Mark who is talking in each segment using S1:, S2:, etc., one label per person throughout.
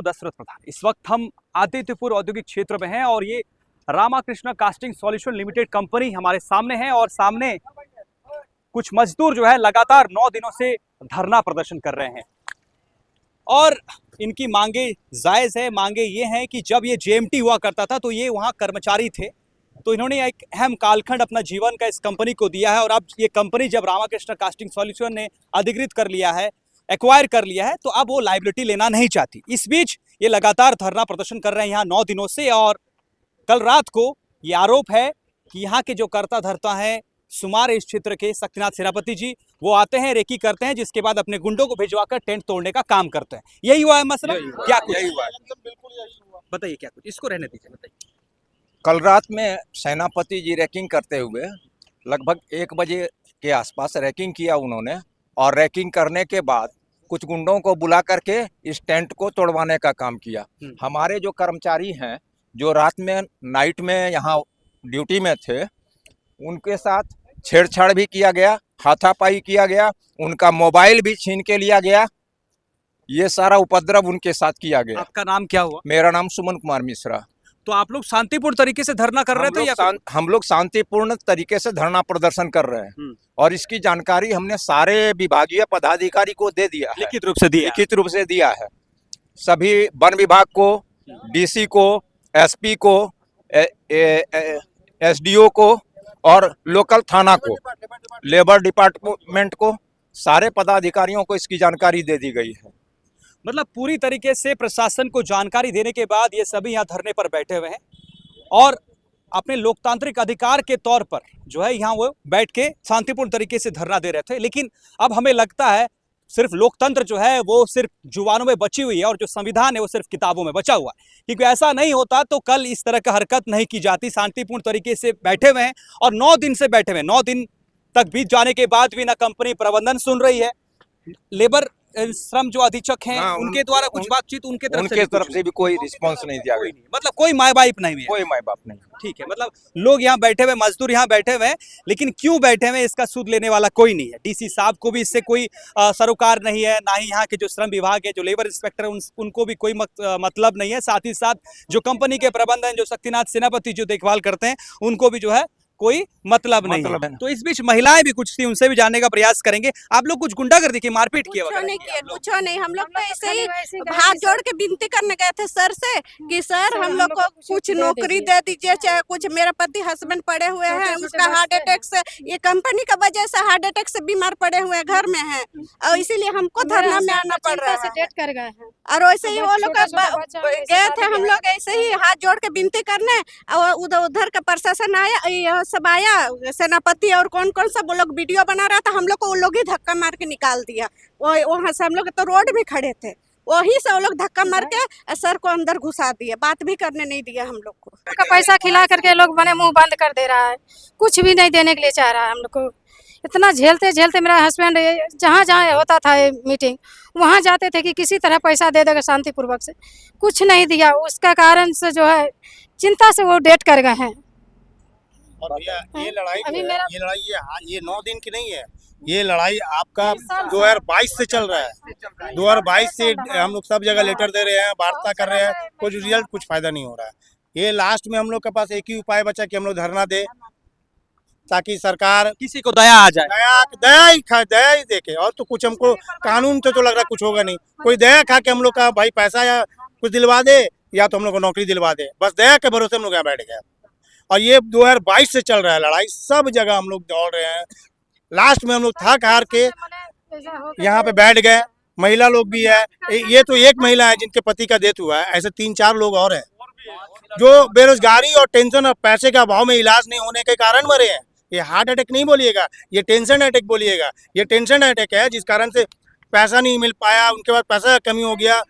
S1: दशरथ प्रधान। इस वक्त हम आदित्यपुर औद्योगिक क्षेत्र में हैं और ये Ramakrishna casting solution limited company हमारे सामने है और सामने कुछ मजदूर जो है लगातार 9 दिनों से धरना प्रदर्शन कर रहे हैं और इनकी मांगे जायज है। मांगे ये हैं कि जब ये जेएमटी हुआ करता था तो ये वहाँ कर्मचारी थे, तो इन्होंने एक अहम कालखंड अपना जीवन का इस कंपनी को दिया है और अब ये कंपनी जब रामाकृष्ण कास्टिंग सॉल्यूशन ने अधिकृत कर लिया है, एक्वायर कर लिया है, तो अब वो लायबिलिटी लेना नहीं चाहती। इस बीच ये लगातार धरना प्रदर्शन कर रहे हैं यहाँ 9 दिनों से और कल रात को ये आरोप है कि यहाँ के जो कर्ता धर्ता हैं सुमार इस क्षेत्र के शक्तिनाथ सेनापति जी, वो आते हैं, रेकी करते हैं, जिसके बाद अपने गुंडों को भिजवाकर टेंट तोड़ने का काम करते हैं। यही हुआ है मसला? क्या कुछ
S2: यही हुआ है।
S1: बताइए, क्या कुछ, इसको रहने दीजिए, बताइए।
S2: कल रात में सेनापति जी रैकिंग करते हुए लगभग 1 बजे के आसपास रैकिंग किया उन्होंने, और रैकिंग करने के बाद कुछ गुंडों को बुला करके इस टेंट को तोड़वाने का काम किया। हमारे जो कर्मचारी हैं जो रात में नाइट में यहाँ ड्यूटी में थे, उनके साथ छेड़छाड़ भी किया गया, हाथापाई किया गया, उनका मोबाइल भी छीन के लिया गया। ये सारा उपद्रव उनके साथ किया गया।
S1: आपका नाम क्या हुआ?
S2: मेरा नाम सुमन कुमार मिश्रा।
S1: तो आप लोग शांतिपूर्ण तरीके से धरना कर रहे थे या
S2: हम लोग शांतिपूर्ण तरीके से धरना प्रदर्शन कर रहे हैं और इसकी जानकारी हमने सारे विभागीय पदाधिकारी को दे दिया है,
S1: लिखित रूप से दिया
S2: है। सभी वन विभाग को, डीसी को, एसपी को, एसडीओ को और लोकल थाना को, लेबर डिपार्टमेंट को, सारे पदाधिकारियों को इसकी जानकारी दे दी गई है।
S1: मतलब पूरी तरीके से प्रशासन को जानकारी देने के बाद ये सभी यहाँ धरने पर बैठे हुए हैं और अपने लोकतांत्रिक अधिकार के तौर पर जो है यहाँ वो बैठ के शांतिपूर्ण तरीके से धरना दे रहे थे। लेकिन अब हमें लगता है सिर्फ लोकतंत्र जो है वो सिर्फ जुबानों में बची हुई है और जो संविधान है वो सिर्फ किताबों में बचा हुआ है, क्योंकि ऐसा नहीं होता तो कल इस तरह का हरकत नहीं की जाती। शांतिपूर्ण तरीके से बैठे हुए हैं और 9 दिन से बैठे हुए हैं। 9 दिन तक बीत जाने के बाद भी ना कंपनी प्रबंधन सुन रही है, लेबर श्रम जो अधीक्षक हैं उनके द्वारा कुछ बातचीत उनके तरफ
S2: से भी कोई रिस्पांस नहीं दिया गया।
S1: मतलब कोई माँ बाप नहीं है,
S2: कोई माँ बाप नहीं।
S1: ठीक है, मतलब लोग यहाँ बैठे हुए, मजदूर यहाँ बैठे हुए हैं, लेकिन क्यों बैठे हुए इसका सूद लेने वाला कोई नहीं है। डीसी साहब को भी इससे कोई सरोकार नहीं है, ना ही यहाँ के जो श्रम विभाग है, जो लेबर इंस्पेक्टर है, उनको भी कोई मतलब नहीं है। साथ ही साथ जो कंपनी के प्रबंधन, जो शक्तिनाथ सेनापति जो देखभाल करते हैं, उनको भी जो है कोई मतलब नहीं है। तो इस बीच महिलाएं भी कुछ थी, उनसे भी जानने का प्रयास करेंगे। आप लोग कुछ गुंडागर्दी की, मारपीट की वगैरह?
S3: कुछ नहीं, हम लोग तो ऐसे ही हाथ जोड़ के विनती करने गए थे सर से कि सर हम लोग को कुछ नौकरी दे दीजिए, चाहे कुछ। मेरा पति हस्बैंड पड़े हुए हैं, उसका हार्ट अटैक से, ये कंपनी का वजह से हार्ट अटैक से बीमार पड़े हुए घर में है और इसीलिए हमको धरना में आना पड़ रहा है। और वैसे ही वो लोग गए थे, हम लोग ऐसे ही हाथ जोड़ के विनती करने, और उधर का प्रशासन आया, सब आया, सेनापति और कौन कौन सा वो लोग वीडियो बना रहा था, हम लोग को वो लोग ही धक्का मार के निकाल दिया। वहाँ से हम लोग तो रोड भी खड़े थे, वही से वो लोग धक्का मार के सर को अंदर घुसा दिए, बात भी करने नहीं दिया हम लोग को।
S4: का पैसा खिला करके लोग बने मुंह बंद कर दे रहा है, कुछ भी नहीं देने के लिए चाह रहा है हम लोग को। इतना झेलते झेलते मेरा हस्बैंड जहाँ जहाँ होता था मीटिंग, वहाँ जाते थे कि किसी तरह पैसा दे देगा शांतिपूर्वक से, कुछ नहीं दिया। उसका कारण से जो है चिंता से वो डेट कर गए हैं।
S5: और भैया ये लड़ाई ये 9 दिन की नहीं है, ये लड़ाई आपका 2022 से चल रहा है। 2022 से हम लोग सब जगह लेटर दे रहे हैं, वार्ता कर रहे हैं, कुछ रिजल्ट, कुछ फायदा नहीं हो रहा है। ये लास्ट में हम लोग के पास एक ही उपाय बचा कि हम लोग धरना दे, ताकि सरकार
S1: किसी को दया आ जाए।
S5: दया ही देखे। और तो कुछ हमको कानून से तो लग रहा कुछ होगा नहीं, कोई दया खा के हम लोग का भाई पैसा या कुछ दिलवा दे या तो हम लोग को नौकरी दिलवा दे, बस दया के भरोसे हम लोग यहाँ बैठ गए। और ये 2022 से चल रहा है लड़ाई, सब जगह हम लोग दौड़ रहे हैं। लास्ट में हम लोग थक हार के यहाँ पे बैठ गए। महिला लोग भी है, ये तो एक महिला है जिनके पति का डेथ हुआ है, ऐसे 3-4 लोग और हैं जो बेरोजगारी और टेंशन और पैसे का अभाव में इलाज नहीं होने के कारण मरे हैं। ये हार्ट अटैक नहीं बोलिएगा, ये टेंशन अटैक बोलिएगा। ये टेंशन अटैक है जिस कारण से पैसा नहीं मिल पाया, उनके पास पैसा कमी हो गया,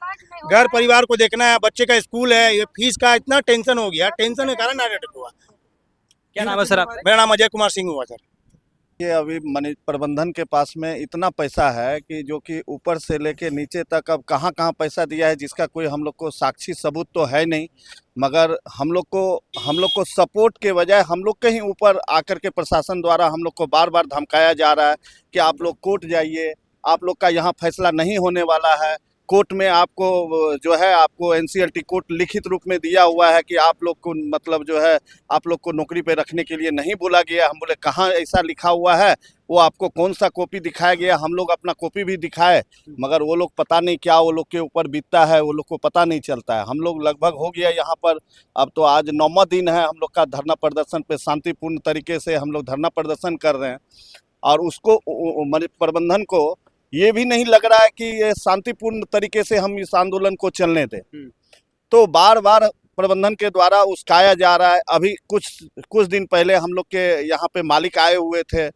S5: घर परिवार को देखना है, बच्चे का स्कूल है, ये फीस का इतना टेंशन हो गया, टेंशन के कारण हार्ट अटैक हुआ।
S1: क्या नाम है सर आपका?
S5: मेरा नाम अजय कुमार सिंह हुआ सर।
S6: ये अभी प्रबंधन के पास में इतना पैसा है कि जो कि ऊपर से लेके नीचे तक अब कहाँ कहाँ पैसा दिया है जिसका कोई हम लोग को साक्षी सबूत तो है नहीं, मगर हम लोग को सपोर्ट के बजाय हम लोग के ही ऊपर आकर के प्रशासन द्वारा हम लोग को बार बार धमकाया जा रहा है कि आप लोग कोर्ट जाइए, आप लोग का यहाँ फैसला नहीं होने वाला है, कोर्ट में आपको जो है आपको एनसीएलटी कोर्ट लिखित रूप में दिया हुआ है कि आप लोग को मतलब जो है आप लोग को नौकरी पे रखने के लिए नहीं बोला गया। हम बोले कहाँ ऐसा लिखा हुआ है, वो आपको कौन सा कॉपी दिखाया गया। हम लोग अपना कॉपी भी दिखाए, मगर वो लोग पता नहीं क्या वो लोग के ऊपर बीतता है, वो लोग को पता नहीं चलता है। हम लोग लगभग हो गया यहाँ पर, अब तो आज 9वां दिन है हम लोग का धरना प्रदर्शन पे। शांतिपूर्ण तरीके से हम लोग धरना प्रदर्शन कर रहे हैं और उसको प्रबंधन को ये भी नहीं लग रहा है कि ये शांतिपूर्ण तरीके से हम इस आंदोलन को चलने दें। तो बार बार प्रबंधन के द्वारा उस्काया जा रहा है। अभी कुछ दिन पहले हम लोग के यहाँ पे मालिक आए हुए थे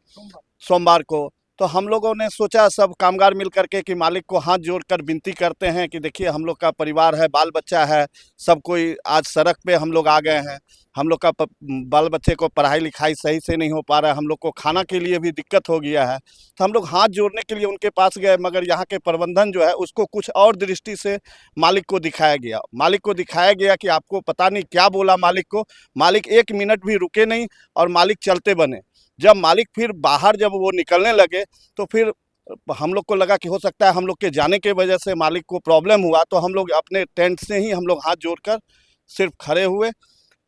S6: सोमवार को, तो हम लोगों ने सोचा सब कामगार मिल करके कि मालिक को हाथ जोड़कर विनती करते हैं कि देखिए हम लोग का परिवार है, बाल बच्चा है, सब कोई आज सड़क पे हम लोग आ गए हैं। हम लोग का बाल बच्चे को पढ़ाई लिखाई सही से नहीं हो पा रहा है, हम लोग को खाना के लिए भी दिक्कत हो गया है। तो हम लोग हाथ जोड़ने के लिए उनके पास गए, मगर यहाँ के प्रबंधन जो है उसको कुछ और दृष्टि से मालिक को दिखाया गया। मालिक को दिखाया गया कि आपको पता नहीं क्या बोला मालिक को। मालिक 1 मिनट भी रुके नहीं और मालिक चलते बने। जब मालिक फिर बाहर जब वो निकलने लगे तो फिर हम लोग को लगा कि हो सकता है हम लोग के जाने के वजह से मालिक को प्रॉब्लम हुआ। तो हम लोग अपने टेंट से ही हम लोग हाथ जोड़कर सिर्फ खड़े हुए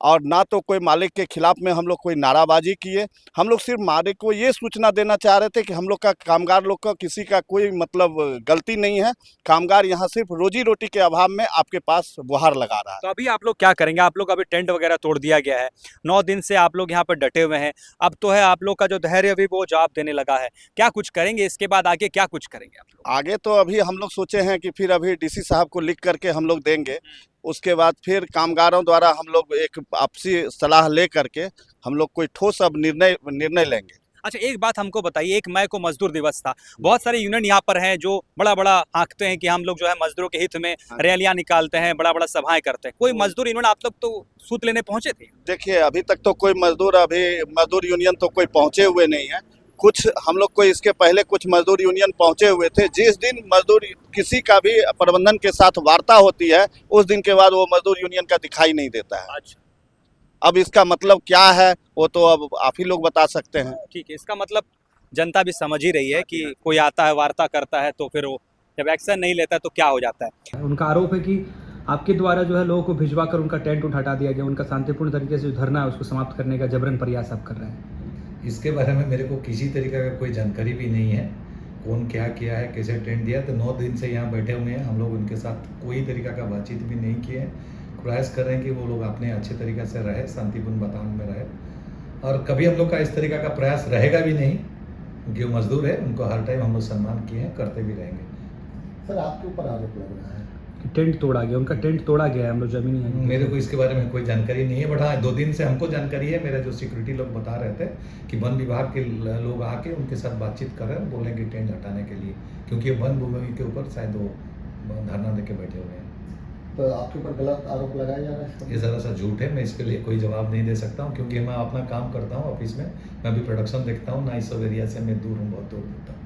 S6: और ना तो कोई मालिक के खिलाफ में हम लोग कोई नाराबाजी किए। हम लोग सिर्फ मालिक को ये सूचना देना चाह रहे थे कि हम लोग का कामगार लोग का किसी का कोई मतलब गलती नहीं है। कामगार यहाँ सिर्फ रोजी रोटी के अभाव में आपके पास गुहार लगा रहा है।
S1: तो अभी आप लोग क्या करेंगे? आप लोग अभी टेंट वगैरह तोड़ दिया गया है, 9 दिन से आप लोग यहाँ पर डटे हुए हैं। अब तो है आप लोग का जो धैर्य अभी वो जवाब देने लगा है। क्या कुछ करेंगे इसके बाद? आगे क्या कुछ करेंगे आप लोग?
S6: आगे तो अभी हम लोग सोचे हैं कि फिर अभी डीसी साहब को लिख करके हम लोग देंगे। उसके बाद फिर कामगारों द्वारा हम लोग एक आपसी सलाह ले करके हम लोग कोई ठोस अब निर्णय लेंगे।
S1: अच्छा, एक बात हमको बताइए, 1 मई को मजदूर दिवस था, बहुत सारे यूनियन यहाँ पर हैं जो बड़ा हाँकते हैं कि हम लोग जो है मजदूरों के हित में रैलियां निकालते हैं, बड़ा सभाएं करते हैं। कोई मजदूर यूनियन आप लोग तो सूत लेने पहुंचे थे?
S6: देखिए अभी तक तो कोई मजदूर यूनियन तो कोई पहुंचे हुए नहीं है। कुछ हम लोग को इसके पहले कुछ मजदूर यूनियन पहुंचे हुए थे। जिस दिन मजदूर किसी का भी प्रबंधन के साथ वार्ता होती है उस दिन के बाद वो मजदूर यूनियन का दिखाई नहीं देता है।
S1: अच्छा,
S6: अब इसका मतलब क्या है वो तो अब आप ही लोग बता सकते हैं।
S1: ठीक है, इसका मतलब जनता भी समझ ही रही है कि कोई आता है, वार्ता करता है, तो फिर वो जब एक्शन नहीं लेता है तो क्या हो जाता है।
S7: उनका आरोप है कि आपके द्वारा जो है लोगों को भिजवा कर उनका टेंट हटा दिया गया, उनका शांतिपूर्ण तरीके से जो धरना है उसको समाप्त करने का जबरन प्रयास आप कर रहे हैं।
S8: इसके बारे में मेरे को किसी तरीके का कोई जानकारी भी नहीं है, कौन क्या किया है, कैसे टेंट दिया। तो 9 दिन से यहाँ बैठे हुए हैं, हम लोग उनके साथ कोई तरीका का बातचीत भी नहीं किए हैं। प्रयास कर रहे हैं कि वो लोग अपने अच्छे तरीके से रहे, शांतिपूर्ण वातावरण में रहे, और कभी हम लोग का इस तरीका का प्रयास रहेगा भी नहीं, क्योंकि वो मजदूर है, उनको हर टाइम हम लोग सम्मान किए हैं, करते भी रहेंगे।
S9: सर आपके ऊपर आरोप लग रहा है
S7: कि टेंट तोड़ा गया, उनका टेंट तोड़ा गया है, हम लोग जमीन है।
S8: मेरे को इसके बारे में कोई जानकारी नहीं है, बट हाँ 2 दिन से हमको जानकारी है। मेरे जो सिक्योरिटी लोग बता रहे थे कि वन विभाग के लोग आके उनके साथ बातचीत कर रहे हैं, बोलेंगे टेंट हटाने के लिए, क्योंकि वन भूमि के ऊपर शायद वो धरना देके बैठे हुए हैं।
S9: तो आपके ऊपर गलत आरोप लगाया जा रहा है?
S8: ये ज़रा सा झूठ है, मैं इसके लिए कोई जवाब नहीं दे सकता हूँ, क्योंकि मैं अपना काम करता हूँ ऑफिस में, मैं भी प्रोडक्शन देखता हूँ ना, इस सब एरिया से मैं दूर हूँ, बहुत दूर होता हूँ।